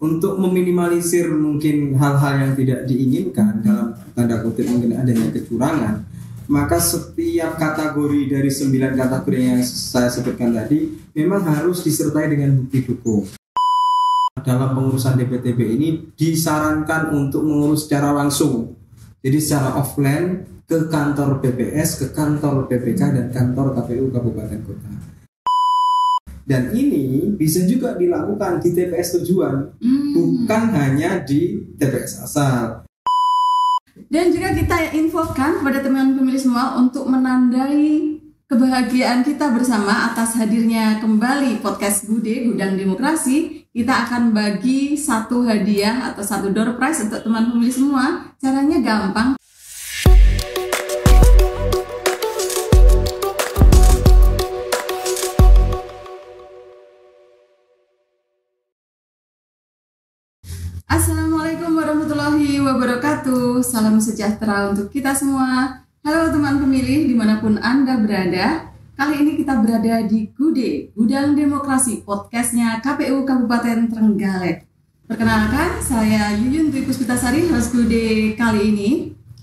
untuk meminimalisir mungkin hal-hal yang tidak diinginkan dalam tanda kutip mungkin adanya kecurangan, maka setiap kategori dari 9 kategori yang saya sebutkan tadi memang harus disertai dengan bukti dukung. Dalam pengurusan DPTB ini disarankan untuk mengurus secara langsung, jadi secara offline ke kantor PPS, ke kantor PPK dan kantor KPU Kabupaten Kota. Dan ini bisa juga dilakukan di TPS tujuan, bukan hanya di TPS asal. Dan juga kita infokan kepada teman pemilih semua untuk menandai kebahagiaan kita bersama atas hadirnya kembali podcast Gude, Gudang Demokrasi. Kita akan bagi satu hadiah atau satu door prize untuk teman pemilih semua. Caranya gampang. Assalamualaikum warahmatullahi wabarakatuh. Salam sejahtera untuk kita semua. Halo teman pemilih dimanapun Anda berada. Kali ini kita berada di Gude, Gudang Demokrasi, podcastnya KPU Kabupaten Trenggalek. Perkenalkan, saya Yuyun Dwi Puspitasari, host Gude kali ini.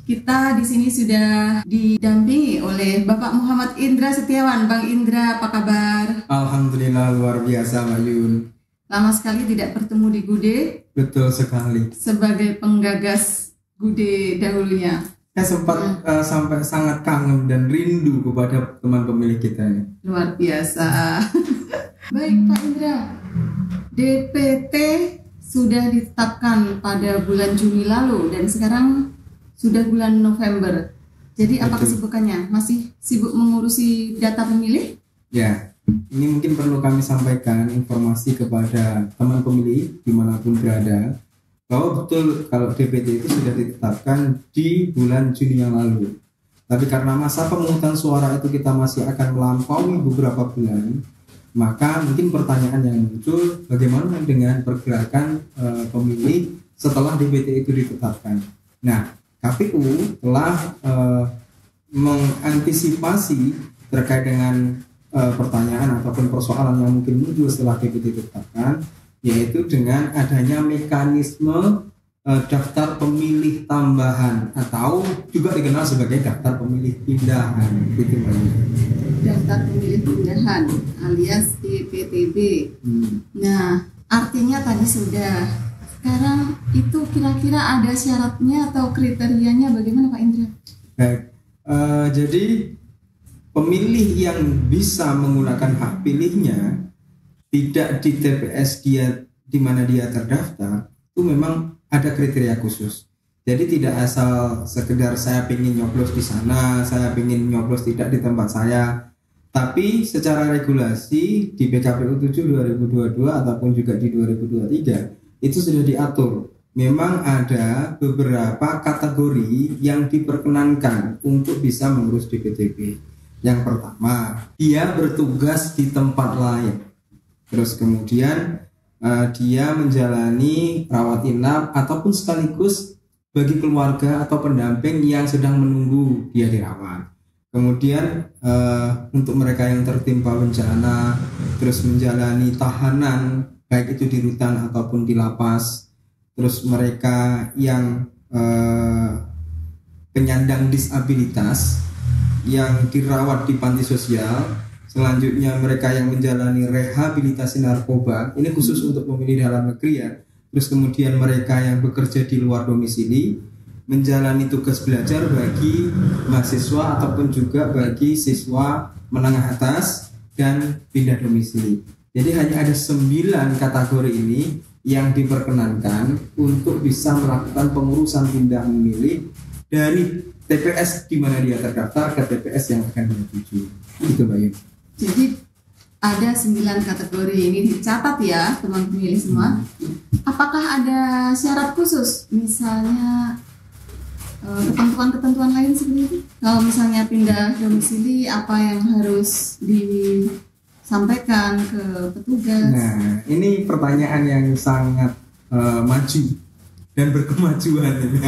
Kita di sini sudah didampingi oleh Bapak Muhammad Indra Setiawan. Bang Indra, apa kabar? Alhamdulillah, luar biasa Mbak Yun. Lama sekali tidak bertemu di Gude. Betul sekali. Sebagai penggagas Gude dahulunya. Saya sempat sampai sangat kangen dan rindu kepada teman pemilih kita ini. Luar biasa. Baik Pak Indra, DPT sudah ditetapkan pada bulan Juni lalu dan sekarang sudah bulan November. Jadi apa kesibukannya? Masih sibuk mengurusi data pemilih? Ya. Ini mungkin perlu kami sampaikan informasi kepada teman pemilih dimanapun berada bahwa betul kalau DPT itu sudah ditetapkan di bulan Juni yang lalu. Tapi karena masa pemungutan suara itu kita masih akan melampaui beberapa bulan, maka mungkin pertanyaan yang muncul bagaimana dengan pergerakan pemilih setelah DPT itu ditetapkan. Nah, KPU telah mengantisipasi terkait dengan pertanyaan ataupun persoalan yang mungkin muncul setelah DPT ditetapkan, yaitu dengan adanya mekanisme daftar pemilih tambahan atau juga dikenal sebagai daftar pemilih pindahan. Daftar pemilih pindahan alias DPTB. Nah, artinya tadi sudah. Sekarang itu kira-kira ada syaratnya atau kriterianya bagaimana Pak Indra? Baik, jadi pemilih yang bisa menggunakan hak pilihnya tidak di TPS dia di mana dia terdaftar itu memang ada kriteria khusus. Jadi tidak asal sekedar saya ingin nyoblos di sana, saya ingin nyoblos tidak di tempat saya. Tapi secara regulasi di PKPU 7 2022 ataupun juga di 2023 itu sudah diatur. Memang ada beberapa kategori yang diperkenankan untuk bisa mengurus DPTB. Yang pertama, dia bertugas di tempat lain. Terus kemudian dia menjalani rawat inap ataupun sekaligus bagi keluarga atau pendamping yang sedang menunggu dia dirawat. Kemudian untuk mereka yang tertimpa bencana, terus menjalani tahanan baik itu di rutan ataupun di lapas. Terus mereka yang penyandang disabilitas yang dirawat di panti sosial, selanjutnya mereka yang menjalani rehabilitasi narkoba, ini khusus untuk pemilih dalam negeri ya. Terus kemudian mereka yang bekerja di luar domisili, menjalani tugas belajar bagi mahasiswa ataupun juga bagi siswa menengah atas dan pindah domisili. Jadi hanya ada 9 kategori ini yang diperkenankan untuk bisa melakukan pengurusan pindah memilih dari TPS di mana dia terdaftar ke TPS yang akan dia tuju. Itu Mbak Yun. Jadi ada 9 kategori ini dicatat ya teman pemilih semua. Apakah ada syarat khusus? Misalnya ketentuan-ketentuan lain seperti itu? Kalau misalnya pindah domisili, apa yang harus disampaikan ke petugas? Nah, ini pertanyaan yang sangat maju dan berkemajuan.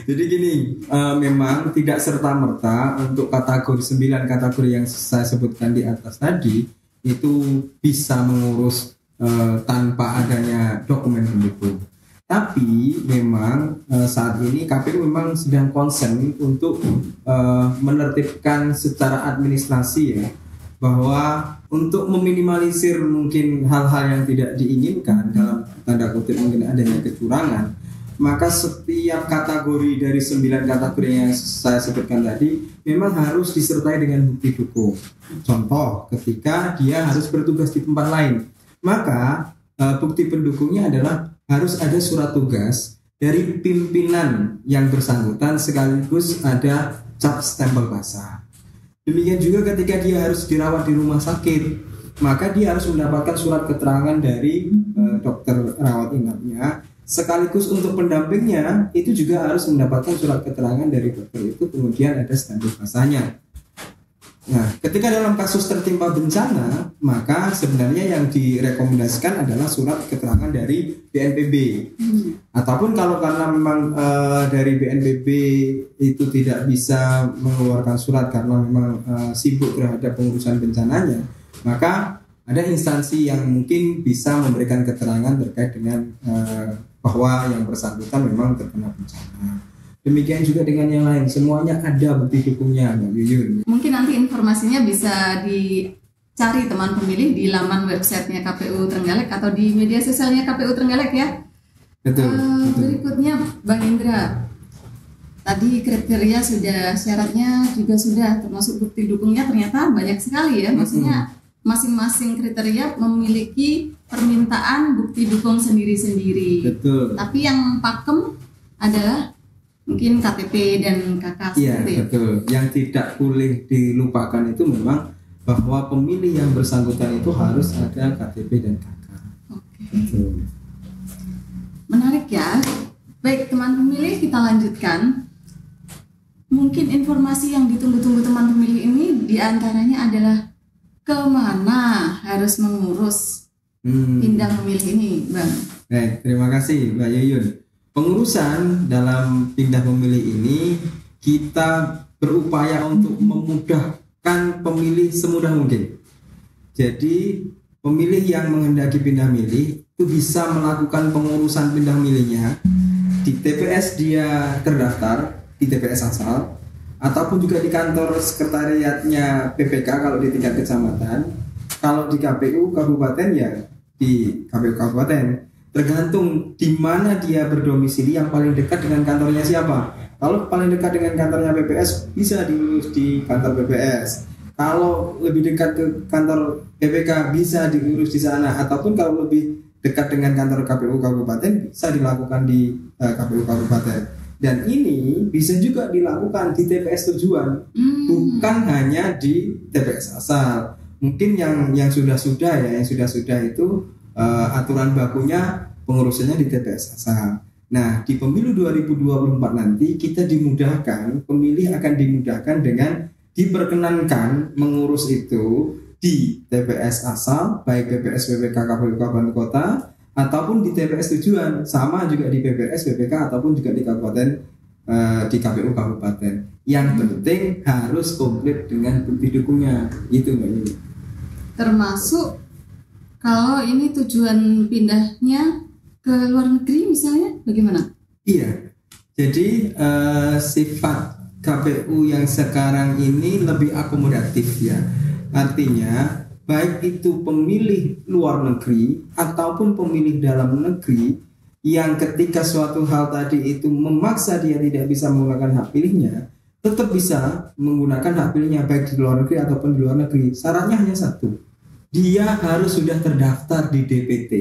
Jadi gini, memang tidak serta-merta untuk kategori 9 kategori yang saya sebutkan di atas tadi itu bisa mengurus tanpa adanya dokumen pendukung. Tapi memang saat ini KPU memang sedang concern untuk menertibkan secara administrasi ya, bahwa untuk meminimalisir mungkin hal-hal yang tidak diinginkan, dalam tanda kutip mungkin adanya kecurangan, maka setiap kategori dari 9 kategori yang saya sebutkan tadi memang harus disertai dengan bukti dukung. Contoh, ketika dia harus bertugas di tempat lain, maka bukti pendukungnya adalah harus ada surat tugas dari pimpinan yang bersangkutan sekaligus ada cap stempel basah. Demikian juga ketika dia harus dirawat di rumah sakit, maka dia harus mendapatkan surat keterangan dari dokter rawat inapnya, sekaligus untuk pendampingnya itu juga harus mendapatkan surat keterangan dari dokter itu, kemudian ada stempel basahnya. Nah, ketika dalam kasus tertimpa bencana, maka sebenarnya yang direkomendasikan adalah surat keterangan dari BNPB. Ataupun kalau karena memang dari BNPB itu tidak bisa mengeluarkan surat karena memang sibuk terhadap pengurusan bencananya, maka ada instansi yang mungkin bisa memberikan keterangan terkait dengan bahwa yang bersangkutan memang terkena bencana. Demikian juga dengan yang lain, semuanya ada bukti dukungnya, Mbak Yuyun. Mungkin nanti informasinya bisa dicari teman pemilih di laman websitenya KPU Trenggalek atau di media sosialnya KPU Trenggalek ya. Betul. Berikutnya Bang Indra, tadi kriteria sudah, syaratnya juga sudah, termasuk bukti dukungnya ternyata banyak sekali ya. Maksudnya masing-masing kriteria memiliki permintaan bukti dukung sendiri-sendiri. Betul. Tapi yang pakem adalah mungkin KTP dan KK. Iya, betul. Yang tidak boleh dilupakan itu memang bahwa pemilih yang bersangkutan itu harus ada KTP dan KK. Oke. Betul. Menarik ya. Baik teman pemilih, kita lanjutkan. Mungkin informasi yang ditunggu-tunggu teman pemilih ini diantaranya adalah kemana harus mengurus pindah memilih ini, Bang. Baik, terima kasih Mbak Yuyun. Pengurusan dalam pindah memilih ini kita berupaya untuk memudahkan pemilih semudah mungkin. Jadi pemilih yang menghendaki pindah milih itu bisa melakukan pengurusan pindah milihnya di TPS dia terdaftar, di TPS asal, ataupun juga di kantor sekretariatnya PPK kalau di tingkat kecamatan. Kalau di KPU kabupaten ya di KPU kabupaten. Tergantung di mana dia berdomisili, yang paling dekat dengan kantornya siapa. Kalau paling dekat dengan kantornya PPS bisa diurus di kantor PPS. Kalau lebih dekat ke kantor PPK bisa diurus di sana, ataupun kalau lebih dekat dengan kantor KPU kabupaten bisa dilakukan di KPU kabupaten. Dan ini bisa juga dilakukan di TPS tujuan, bukan hanya di TPS asal. Mungkin yang sudah-sudah ya, yang sudah-sudah itu aturan bakunya pengurusannya di TPS asal. Nah, di pemilu 2024 nanti kita dimudahkan, pemilih akan dimudahkan dengan diperkenankan mengurus itu di TPS asal, baik TPS PPK KPU Kabupaten Kota ataupun di TPS tujuan, sama juga di PPS PPK ataupun juga di kabupaten di KPU kabupaten. Yang penting harus komplit dengan bukti dukungnya, itu Mbak Yuni. Termasuk kalau ini tujuan pindahnya ke luar negeri misalnya, bagaimana? Iya, jadi sifat KPU yang sekarang ini lebih akomodatif ya. Artinya baik itu pemilih luar negeri ataupun pemilih dalam negeri yang ketika suatu hal tadi itu memaksa dia tidak bisa menggunakan hak pilihnya, tetap bisa menggunakan hak pilihnya baik di luar negeri ataupun di luar negeri. Syaratnya hanya satu, dia harus sudah terdaftar di DPT.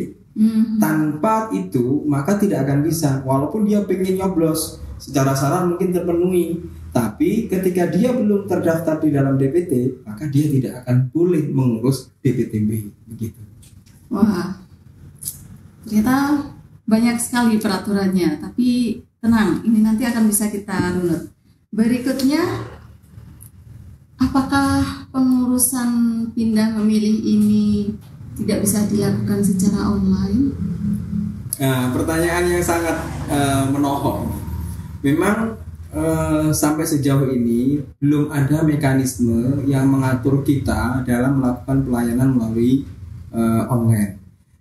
Tanpa itu maka tidak akan bisa, walaupun dia pengen nyoblos secara syarat mungkin terpenuhi, tapi ketika dia belum terdaftar di dalam DPT maka dia tidak akan boleh mengurus DPTB begitu. Wah, ternyata banyak sekali peraturannya, tapi tenang, ini nanti akan bisa kita runut. Berikutnya, apakah pengurusan pindah memilih ini tidak bisa dilakukan secara online? Nah, pertanyaan yang sangat menohok. Memang sampai sejauh ini belum ada mekanisme yang mengatur kita dalam melakukan pelayanan melalui online.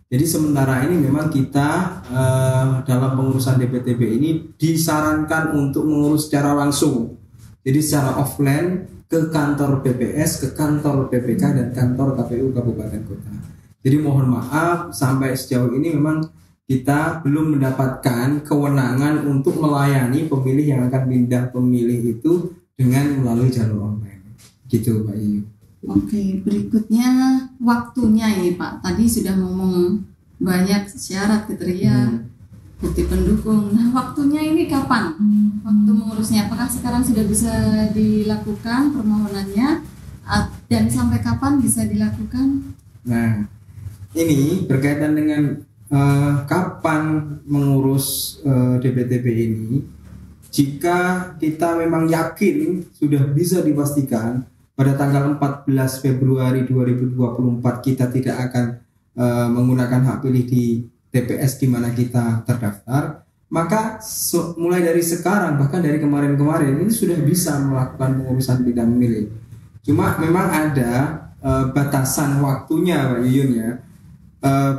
Jadi sementara ini memang kita dalam pengurusan DPTB ini disarankan untuk mengurus secara langsung. Jadi secara offline ke kantor BPS, ke kantor PPK dan kantor KPU Kabupaten Kota. Jadi mohon maaf sampai sejauh ini memang kita belum mendapatkan kewenangan untuk melayani pemilih yang akan pindah pemilih itu dengan melalui jalur online. Gitu Pak Iyu. Oke, berikutnya waktunya ini Pak. Tadi sudah ngomong banyak syarat, kriteria, bukti pendukung. Nah, waktunya ini kapan? Waktu mengurusnya, apakah sekarang sudah bisa dilakukan permohonannya dan sampai kapan bisa dilakukan? Nah, ini berkaitan dengan kapan mengurus DPTB ini. Jika kita memang yakin sudah bisa dipastikan pada tanggal 14 Februari 2024 kita tidak akan menggunakan hak pilih di TPS di mana kita terdaftar, maka mulai dari sekarang bahkan dari kemarin-kemarin ini sudah bisa melakukan pengurusan pindah memilih. Cuma memang ada batasan waktunya Pak Yuyun ya,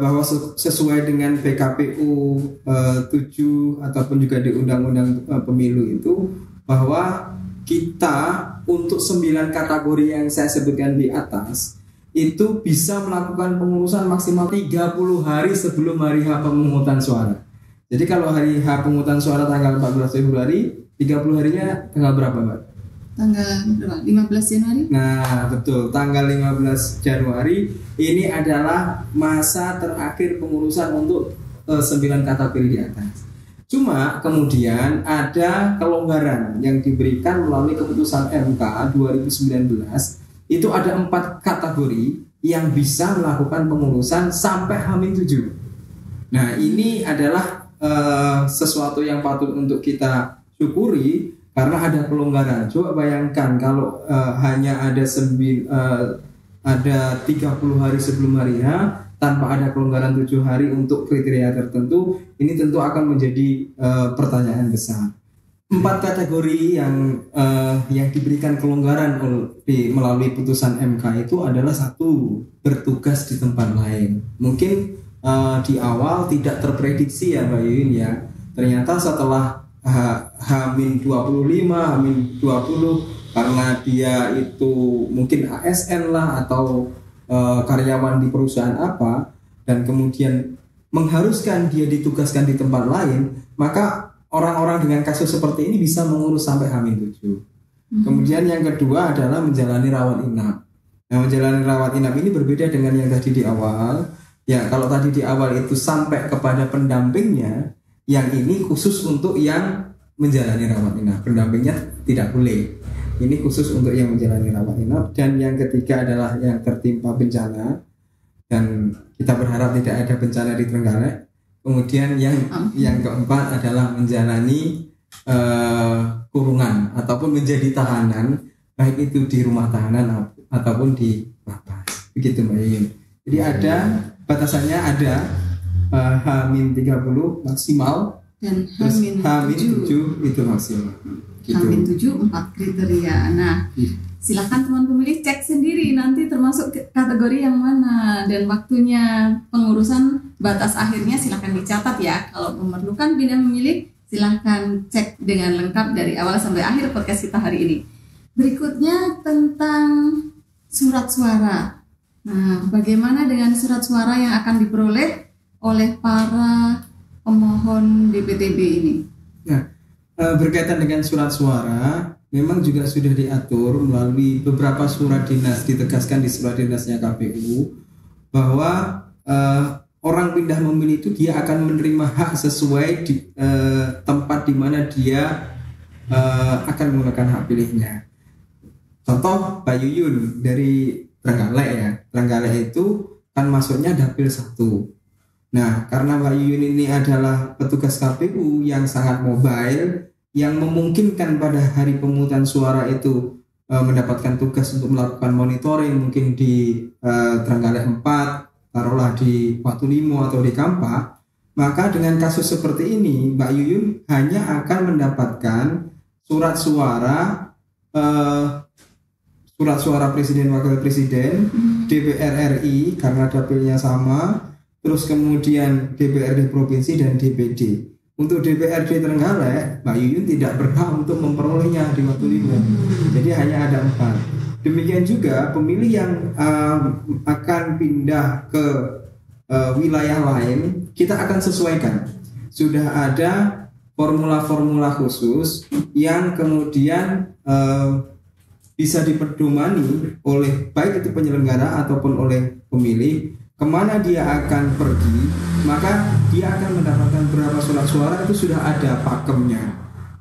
bahwa sesuai dengan PKPU 7 ataupun juga di Undang-Undang Pemilu itu, bahwa kita untuk 9 kategori yang saya sebutkan di atas itu bisa melakukan pengurusan maksimal 30 hari sebelum hari H pemungutan suara. Jadi kalau hari H pemungutan suara tanggal 14 Februari, 30 harinya tanggal berapa Mbak? Tanggal 15 Januari? Nah betul, tanggal 15 Januari ini adalah masa terakhir pengurusan untuk 9 kategori di atas. Cuma kemudian ada kelonggaran yang diberikan melalui keputusan MK 2019. Itu ada 4 kategori yang bisa melakukan pengurusan sampai H-7. Nah ini adalah sesuatu yang patut untuk kita syukuri karena ada kelonggaran. Coba bayangkan kalau hanya ada 30 hari sebelum hari H tanpa ada kelonggaran 7 hari untuk kriteria tertentu, ini tentu akan menjadi pertanyaan besar. 4 kategori yang diberikan kelonggaran melalui putusan MK itu adalah: 1, bertugas di tempat lain. Mungkin di awal tidak terprediksi ya Mbak Yuyun ya. Ternyata setelah H-25, H-20 karena dia itu mungkin ASN lah atau karyawan di perusahaan apa, dan kemudian mengharuskan dia ditugaskan di tempat lain, maka orang-orang dengan kasus seperti ini bisa mengurus sampai H-7. Kemudian yang kedua adalah menjalani rawat inap. Nah, menjalani rawat inap ini berbeda dengan yang tadi di awal. Ya, kalau tadi di awal itu sampai kepada pendampingnya, yang ini khusus untuk yang menjalani rawat inap. Pendampingnya tidak boleh. Ini khusus untuk yang menjalani rawat inap. Dan yang ketiga adalah yang tertimpa bencana, dan kita berharap tidak ada bencana di Trenggalek. Kemudian yang keempat adalah menjalani kurungan ataupun menjadi tahanan, baik itu di rumah tahanan ataupun di lapas. Begitu Mbak Yuyun. Jadi ada batasannya, ada H-30 maksimal dan H-7 itu maksimal. H-7 4 kriteria. Nah, silakan teman pemilih cek sendiri nanti termasuk kategori yang mana dan waktunya pengurusan batas akhirnya silakan dicatat ya. Kalau memerlukan pindah memilih silakan cek dengan lengkap dari awal sampai akhir podcast kita hari ini. Berikutnya tentang surat suara. Nah, bagaimana dengan surat suara yang akan diperoleh oleh para pemohon DPTB ini? Nah, berkaitan dengan surat suara, memang juga sudah diatur melalui beberapa surat dinas, ditegaskan di surat dinasnya KPU bahwa orang pindah memilih itu dia akan menerima hak sesuai di tempat di mana dia akan menggunakan hak pilihnya. Contoh Pak Yuyun dari Trenggalek ya. Trenggalek itu kan masuknya dapil 1. Nah, karena Pak Yuyun ini adalah petugas KPU yang sangat mobile, yang memungkinkan pada hari pemungutan suara itu mendapatkan tugas untuk melakukan monitoring mungkin di Trenggalek 4, taruhlah di Watu Limo atau di Kampak, maka dengan kasus seperti ini Mbak Yuyun hanya akan mendapatkan surat suara presiden wakil presiden, DPR RI karena dapilnya sama, terus kemudian DPRD provinsi dan DPD. Untuk DPRD Trenggalek, Mbak Yuyun tidak berhak untuk memperolehnya di waktu 5. Jadi hanya ada 4. Demikian juga pemilih yang akan pindah ke wilayah lain, kita akan sesuaikan. Sudah ada formula-formula khusus yang kemudian bisa dipedomani oleh baik itu penyelenggara ataupun oleh pemilih kemana dia akan pergi, maka dia akan mendapatkan berapa surat suara itu sudah ada pakemnya.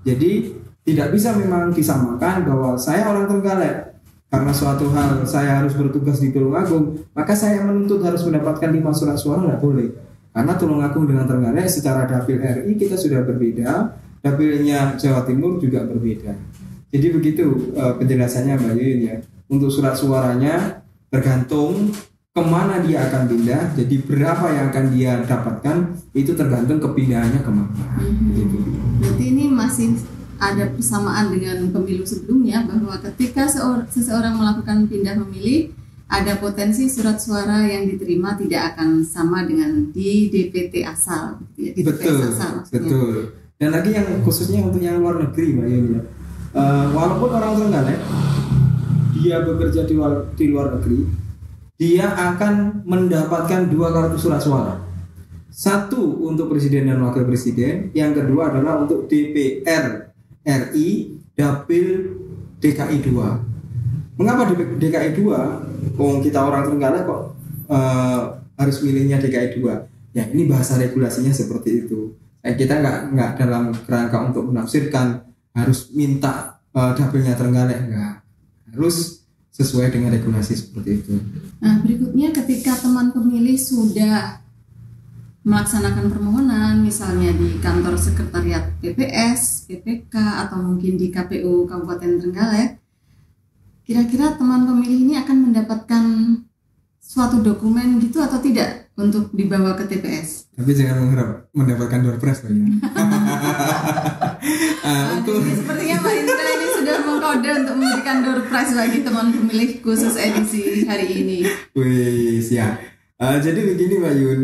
Jadi tidak bisa memang disamakan bahwa saya orang Trenggalek, karena suatu hal saya harus bertugas di Tulungagung, maka saya menuntut harus mendapatkan 5 surat suara, nggak boleh. Karena Tulungagung dengan Trenggalek secara dapil RI kita sudah berbeda, dapilnya Jawa Timur juga berbeda. Jadi begitu penjelasannya Mbak Yuyun ya. Untuk surat suaranya tergantung kemana dia akan pindah, jadi berapa yang akan dia dapatkan itu tergantung kepindahannya kemana. Gitu. Berarti ini masih ada persamaan dengan pemilu sebelumnya, bahwa ketika seseorang melakukan pindah memilih, ada potensi surat suara yang diterima tidak akan sama dengan di DPT asal, ya, di betul, DPS asal. Betul. Dan lagi yang khususnya untuk yang luar negeri, Mbak Yuyun ya. Walaupun orang Trenggalek dia bekerja di luar negeri, dia akan mendapatkan 2 kartu surat suara. Satu untuk presiden dan wakil presiden, yang kedua adalah untuk DPR RI dapil DKI 2. Mengapa DKI 2? Kita orang Trenggalek kok harus milihnya DKI 2? Ya ini bahasa regulasinya seperti itu. Kita nggak dalam kerangka untuk menafsirkan harus minta dapilnya Trenggalek, enggak. Harus sesuai dengan regulasi seperti itu. Nah, berikutnya ketika teman pemilih sudah melaksanakan permohonan, misalnya di kantor sekretariat PPS, PPK, atau mungkin di KPU Kabupaten Trenggalek, kira-kira teman pemilih ini akan mendapatkan suatu dokumen gitu atau tidak untuk dibawa ke TPS? Tapi jangan mengharap mendapatkan door prize ya. Ini sepertinya Mbak Indra ini sudah mengkode untuk memberikan door prize bagi teman pemilih khusus edisi hari ini. Wih, siap. Jadi begini Mbak Yun,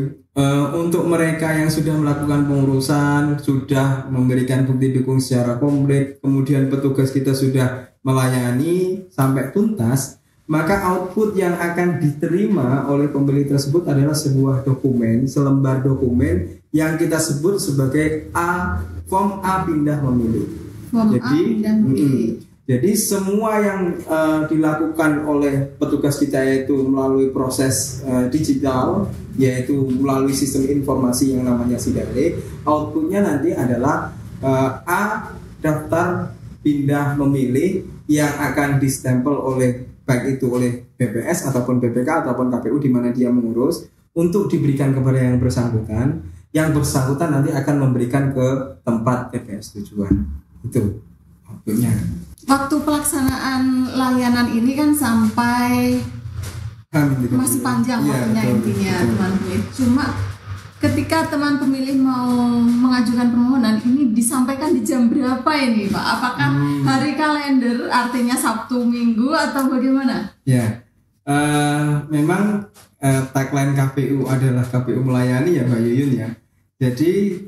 untuk mereka yang sudah melakukan pengurusan, sudah memberikan bukti dukung secara komplit, kemudian petugas kita sudah melayani sampai tuntas, maka output yang akan diterima oleh pembeli tersebut adalah sebuah dokumen, selembar dokumen yang kita sebut sebagai form A pindah memilih. Jadi semua yang dilakukan oleh petugas kita yaitu melalui proses digital, yaitu melalui sistem informasi yang namanya SIDALE, outputnya nanti adalah A daftar pindah memilih yang akan distempel oleh baik itu oleh BPS ataupun BPK ataupun KPU di mana dia mengurus untuk diberikan kepada yang bersangkutan. Yang bersangkutan nanti akan memberikan ke tempat TPS tujuan. Itu waktunya. Waktu pelaksanaan layanan ini kan sampai masih panjang waktunya ya, intinya teman pemilih. Cuma ketika teman pemilih mau mengajukan permohonan ini disampaikan di jam berapa ini Pak? Apakah hari kalender artinya Sabtu Minggu atau bagaimana? Ya, memang tagline KPU adalah KPU melayani ya Mbak Yuyun ya. Jadi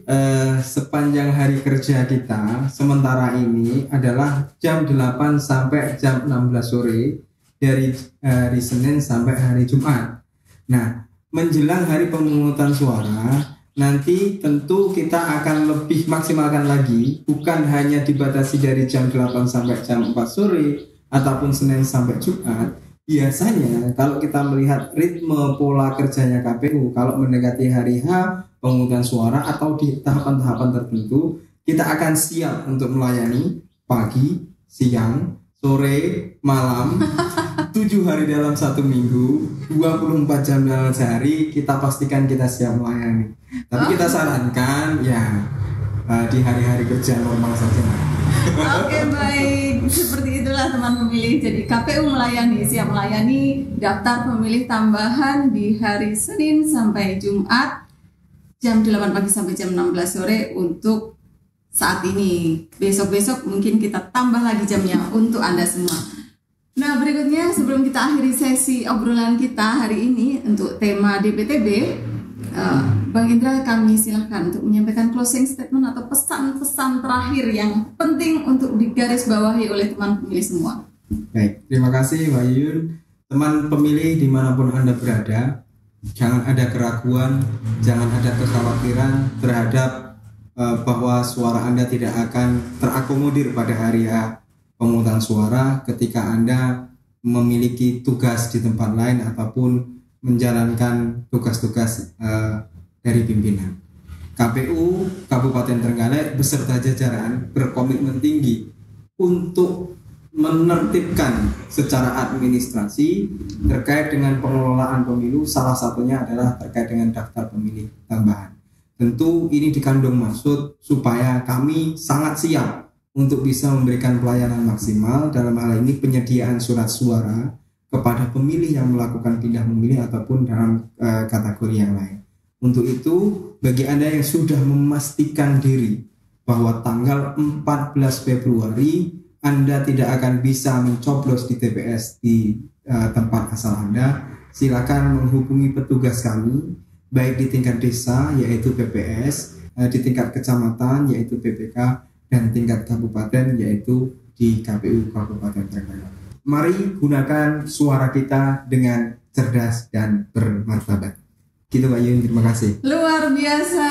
sepanjang hari kerja kita sementara ini adalah jam 8 sampai jam 16 sore dari hari Senin sampai hari Jumat. Nah, menjelang hari pemungutan suara nanti tentu kita akan lebih maksimalkan lagi, bukan hanya dibatasi dari jam 8 sampai jam 4 sore ataupun Senin sampai Jumat. Biasanya kalau kita melihat ritme pola kerjanya KPU, kalau mendekati hari H pemungutan suara atau di tahapan-tahapan tertentu, kita akan siap untuk melayani pagi, siang, sore, malam, 7 hari dalam 1 minggu, 24 jam dalam sehari, kita pastikan kita siap melayani. Tapi kita sarankan ya di hari-hari kerja normal saja. Oke, baik, seperti itulah teman pemilih. Jadi KPU melayani, siap melayani daftar pemilih tambahan di hari Senin sampai Jumat jam 8 pagi sampai jam 16 sore untuk saat ini. Besok-besok mungkin kita tambah lagi jamnya untuk Anda semua. Nah, berikutnya sebelum kita akhiri sesi obrolan kita hari ini untuk tema DPTB, Bang Indra, kami silakan untuk menyampaikan closing statement atau pesan-pesan terakhir yang penting untuk digarisbawahi oleh teman pemilih semua. Baik, terima kasih Mbak Yuyun. Teman pemilih dimanapun Anda berada, jangan ada keraguan, jangan ada kekhawatiran terhadap bahwa suara Anda tidak akan terakomodir pada hari pemungutan suara ketika Anda memiliki tugas di tempat lain ataupun menjalankan tugas-tugas dari pimpinan. KPU Kabupaten Trenggalek beserta jajaran berkomitmen tinggi untuk menertibkan secara administrasi terkait dengan pengelolaan pemilu, salah satunya adalah terkait dengan daftar pemilih tambahan. Tentu ini dikandung maksud supaya kami sangat siap untuk bisa memberikan pelayanan maksimal dalam hal ini penyediaan surat suara kepada pemilih yang melakukan pindah memilih ataupun dalam kategori yang lain. Untuk itu, bagi Anda yang sudah memastikan diri bahwa tanggal 14 Februari Anda tidak akan bisa mencoblos di TPS di tempat asal Anda, silakan menghubungi petugas kami, baik di tingkat desa yaitu PPS, di tingkat kecamatan yaitu PPK, dan tingkat kabupaten yaitu di KPU Kabupaten Trenggalek. Mari gunakan suara kita dengan cerdas dan bermartabat. Gitu Mbak Yun, terima kasih. Luar biasa,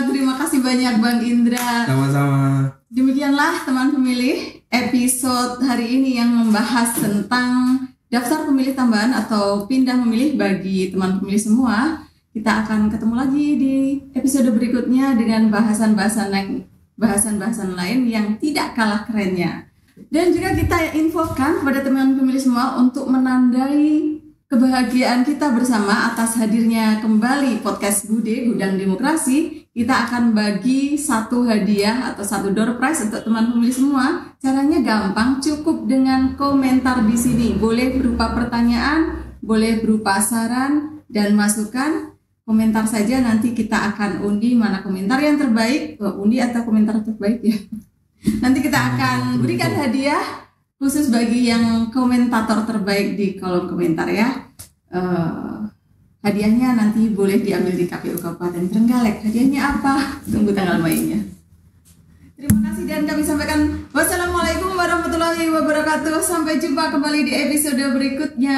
terima kasih banyak Bang Indra. Sama-sama. Demikianlah teman pemilih, episode hari ini yang membahas tentang daftar pemilih tambahan atau pindah memilih bagi teman pemilih semua. Kita akan ketemu lagi di episode berikutnya dengan bahasan-bahasan lain yang tidak kalah kerennya. Dan juga kita infokan kepada teman pemilih semua untuk menandai kebahagiaan kita bersama atas hadirnya kembali podcast Gude, Gudang Demokrasi. Kita akan bagi satu hadiah atau satu door prize untuk teman pemilih semua. Caranya gampang, cukup dengan komentar di sini. Boleh berupa pertanyaan, boleh berupa saran dan masukan. Komentar saja, nanti kita akan undi mana komentar yang terbaik. Undi atau komentar terbaik ya. Nanti kita akan berikan hadiah khusus bagi yang komentator terbaik di kolom komentar ya. Hadiahnya nanti boleh diambil di KPU Kabupaten Trenggalek. Hadiahnya apa? Tunggu tanggal mainnya. Terima kasih dan kami sampaikan wassalamualaikum warahmatullahi wabarakatuh. Sampai jumpa kembali di episode berikutnya.